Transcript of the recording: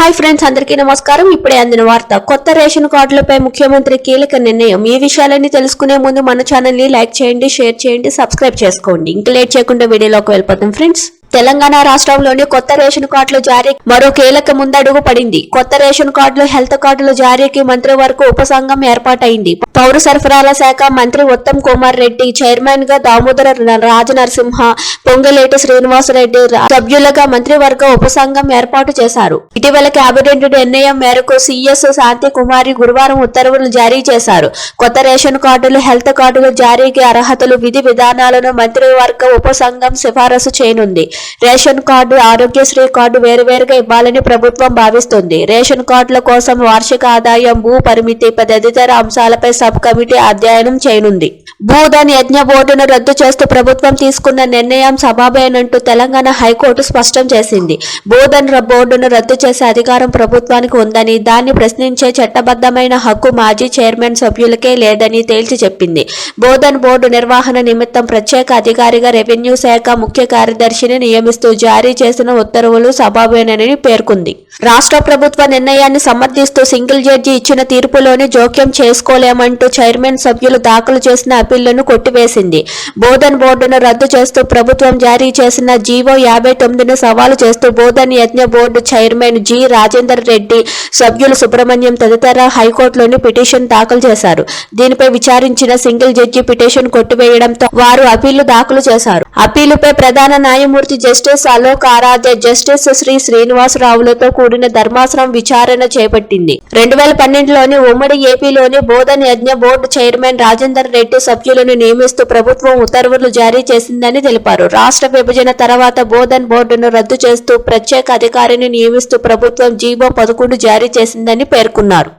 Hi friends, అందరికీ నమస్కారం. ఇప్పుడే అందిన వార్త. కొత్త రేషన్ కార్డులపై ముఖ్యమంత్రి కీలక నిర్ణయం. ఈ విషయాలన్నీ తెలుసుకునే ముందు మన ఛానల్ ని లైక్ చేయండి, షేర్ చేయండి, సబ్స్క్రైబ్ చేసుకోండి. ఇంకా లేట్ చేయకుండా వీడియోలోకి వెళ్ళిపోతాం ఫ్రెండ్స్. తెలంగాణ రాష్ట్రంలోని కొత్త రేషన్ కార్డుల జారీ మరో కీలక ముందడుగు పడింది. కొత్త రేషన్ కార్డులు, హెల్త్ కార్డుల జారీకి మంత్రివర్గ ఉపసంఘం ఏర్పాటైంది. పౌర సరఫరాల శాఖ మంత్రి ఉత్తమ్ కుమార్ రెడ్డి చైర్మన్ గా, దామోదర రాజనరసింహ, పొంగులేటి శ్రీనివాసరెడ్డి సభ్యులుగా మంత్రివర్గ ఉపసంఘం ఏర్పాటు చేశారు. ఇటీవల కేబినెట్ నిర్ణయం మేరకు సీఎస్ శాంతి కుమారి గురువారం ఉత్తర్వులు జారీ చేశారు. కొత్త రేషన్ కార్డులు, హెల్త్ కార్డుల జారీకి అర్హతలు, విధి విధానాలను మంత్రివర్గ ఉపసంఘం సిఫారసు చేయనుంది. రేషన్ కార్డు, ఆరోగ్యశ్రీ కార్డు వేరువేరుగా ఇవ్వాలని ప్రభుత్వం భావిస్తుంది. రేషన్ కార్డుల కోసం వార్షిక ఆదాయం, భూ పరిమితి తదితర అంశాలపై సబ్ కమిటీ అధ్యయనం చేయనుంది. భూధన్ యజ్ఞ బోర్డును రద్దు చేస్తూ ప్రభుత్వం తీసుకున్న నిర్ణయం సబబేనంటూ తెలంగాణ హైకోర్టు స్పష్టం చేసింది. భూధన్ బోర్డును రద్దు చేసే అధికారం ప్రభుత్వానికి ఉందని, దాన్ని ప్రశ్నించే చట్టబద్ధమైన హక్కు మాజీ చైర్మన్ సభ్యులకే లేదని తేల్చి చెప్పింది. భూధన్ బోర్డు నిర్వహణ నిమిత్తం ప్రత్యేక అధికారిగా రెవెన్యూ శాఖ ముఖ్య కార్యదర్శిని నియమిస్తూ జారీ చేసిన ఉత్తర్వులు సబబేనని పేర్కొంది. రాష్ట్ర ప్రభుత్వ నిర్ణయాన్ని సమర్థిస్తూ సింగిల్ జడ్జి ఇచ్చిన తీర్పులోని జోక్యం చేసుకోలేమంటూ చైర్మన్ సభ్యులు దాఖలు చేసిన అప్పీళ్లను కొట్టివేసింది. బోధన్ బోర్డును రద్దు చేస్తూ ప్రభుత్వం జారీ చేసిన జీవో 59ను సవాలు చేస్తూ బోధన్ యజ్ఞ board chairman G Rajender Reddy, సభ్యులు సుబ్రహ్మణ్యం తదితర హైకోర్టులోని పిటిషన్ దాఖలు చేశారు. దీనిపై విచారించిన సింగిల్ జడ్జి పిటిషన్ కొట్టివేయడంతో వారు అప్పీలు దాఖలు చేశారు. అప్పీలుపై ప్రధాన న్యాయమూర్తి జస్టిస్ అలోక్ ఆరాధ్య, జస్టిస్ శ్రీ శ్రీనివాసరావులతో కూడిన ధర్మాసనం విచారణ చేపట్టింది. 2012లోని ఉమ్మడి ఏపీలోని బోధన్ యజ్ఞ బోర్డు చైర్మన్ రాజేందర్ రెడ్డి సభ్యులను నియమిస్తూ ప్రభుత్వం ఉత్తర్వులు జారీ చేసిందని తెలిపారు. రాష్ట్ర విభజన తర్వాత బోధన్ బోర్డును రద్దు చేస్తూ ప్రత్యేక అధికారిని నియమిస్తూ ప్రభుత్వం జీవో 11 జారీ చేసిందని పేర్కొన్నారు.